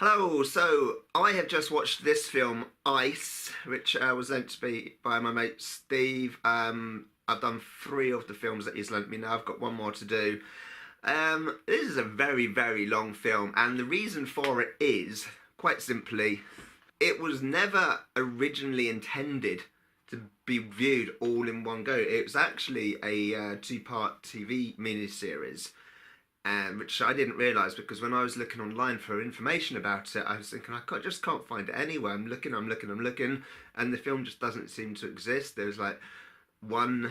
Hello, so I have just watched this film, Ice, which was lent to me by my mate Steve. I've done three of the films that he's lent me now. I've got one more to do. This is a very, very long film, and the reason for it is, quite simply, it was never originally intended to be viewed all in one go. It was actually a two-part TV miniseries, which I didn't realise because when I was looking online for information about it, I was thinking just can't find it anywhere. I'm looking, and the film just doesn't seem to exist. There was like one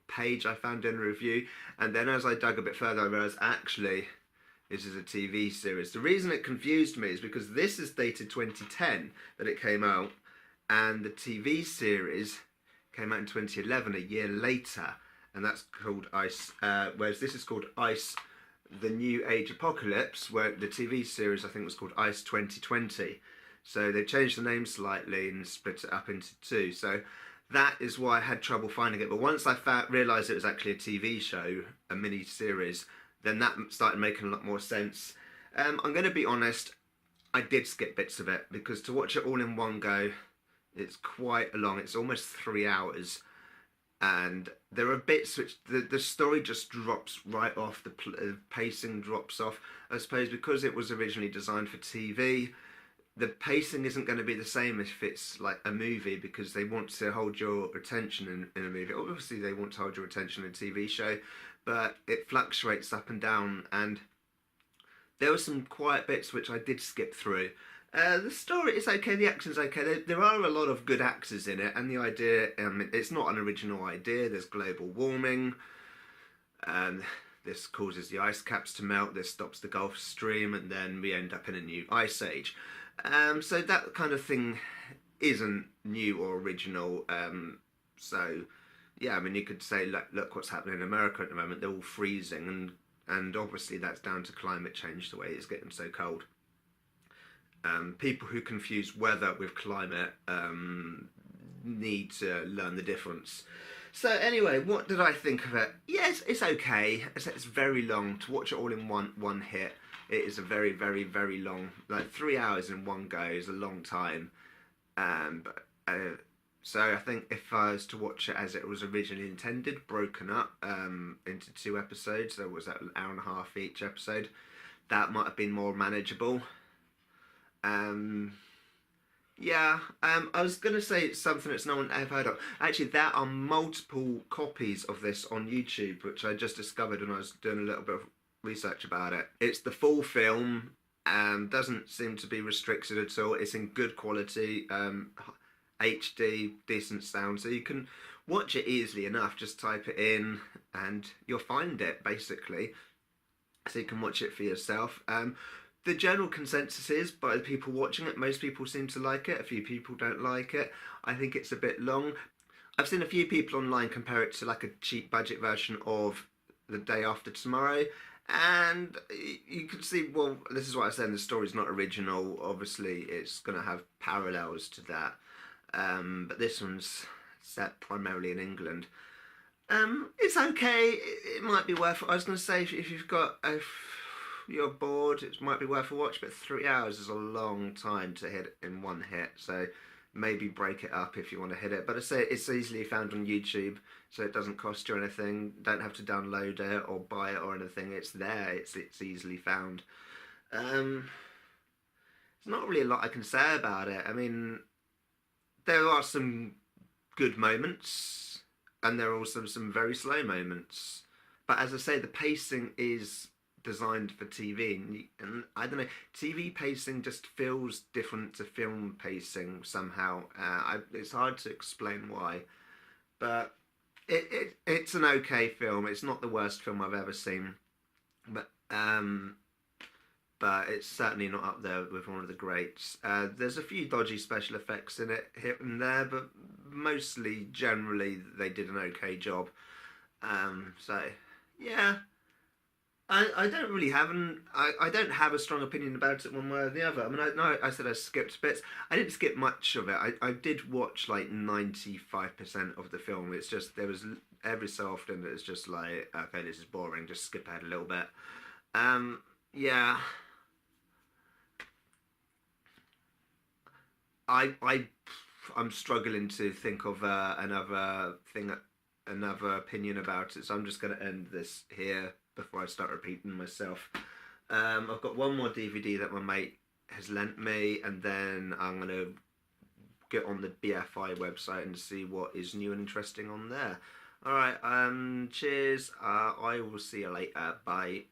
page I found in a review, and then as I dug a bit further, I realised actually this is a TV series. The reason it confused me is because this is dated 2010 that it came out, and the TV series came out in 2011, a year later, and that's called Ice. Whereas this is called Ice: The New Age Apocalypse, where the TV series I think was called Ice 2020. So they changed the name slightly and split it up into two. So that is why I had trouble finding it. But once I realised it was actually a TV show, a mini series, then that started making a lot more sense. I'm going to be honest, I did skip bits of it because to watch it all in one go, it's quite long. It's almost 3 hours. And there are bits which the story just drops right off, the pacing drops off. I suppose because it was originally designed for TV, the pacing isn't going to be the same if it's like a movie, because they want to hold your attention in a movie. Obviously they want to hold your attention in a TV show, but it fluctuates up and down, and there were some quiet bits which I did skip through. The story is okay, the action's okay. There are a lot of good actors in it, and the idea, it's not an original idea. There's global warming, and this causes the ice caps to melt, this stops the Gulf Stream, and then we end up in a new ice age. So that kind of thing isn't new or original. So, yeah, I mean, you could say, look what's happening in America at the moment. They're all freezing, and obviously that's down to climate change, the way it's getting so cold. People who confuse weather with climate need to learn the difference. So anyway, what did I think of it? Yes, it's okay. It's very long. To watch it all in one hit, it is a very, very, very long, like 3 hours in one go is a long time. So I think if I was to watch it as it was originally intended, broken up into two episodes, there was an hour and a half each episode, that might have been more manageable. I was going to say something that's no one ever heard of. Actually, there are multiple copies of this on YouTube, which I just discovered when I was doing a little bit of research about it. It's the full film, doesn't seem to be restricted at all. It's in good quality, HD, decent sound, so you can watch it easily enough. Just type it in and you'll find it, basically. So you can watch it for yourself. The general consensus is, by the people watching it, most people seem to like it. A few people don't like it. I think it's a bit long. I've seen a few people online compare it to like a cheap budget version of The Day After Tomorrow. And you can see, well, this is what I said, the story's not original. Obviously, it's going to have parallels to that. But this one's set primarily in England. It's okay. It might be worth it. I was going to say, if you've got you're bored, it might be worth a watch, but 3 hours is a long time to hit in one hit, so maybe break it up if you want to hit it. But I say it's easily found on YouTube, so it doesn't cost you anything. Don't have to download it or buy it or anything. It's there. It's easily found. There's not really a lot I can say about it. I mean, there are some good moments, and there are also some very slow moments. But as I say, the pacing is designed for TV, and I don't know, TV pacing just feels different to film pacing somehow. It's hard to explain why, but it's an okay film. It's not the worst film I've ever seen, but it's certainly not up there with one of the greats. There's a few dodgy special effects in it here and there, but mostly, generally, they did an okay job. So yeah. I don't really have I don't have a strong opinion about it one way or the other. I mean, I said I skipped bits. I didn't skip much of it. I did watch like 95% of the film. It's just there was every so often it's just like, okay, this is boring. Just skip ahead a little bit. Yeah. I'm struggling to think of another opinion about it. So I'm just going to end this here before I start repeating myself. I've got one more DVD that my mate has lent me, and then I'm going to get on the BFI website and see what is new and interesting on there. All right. Cheers. I will see you later. Bye.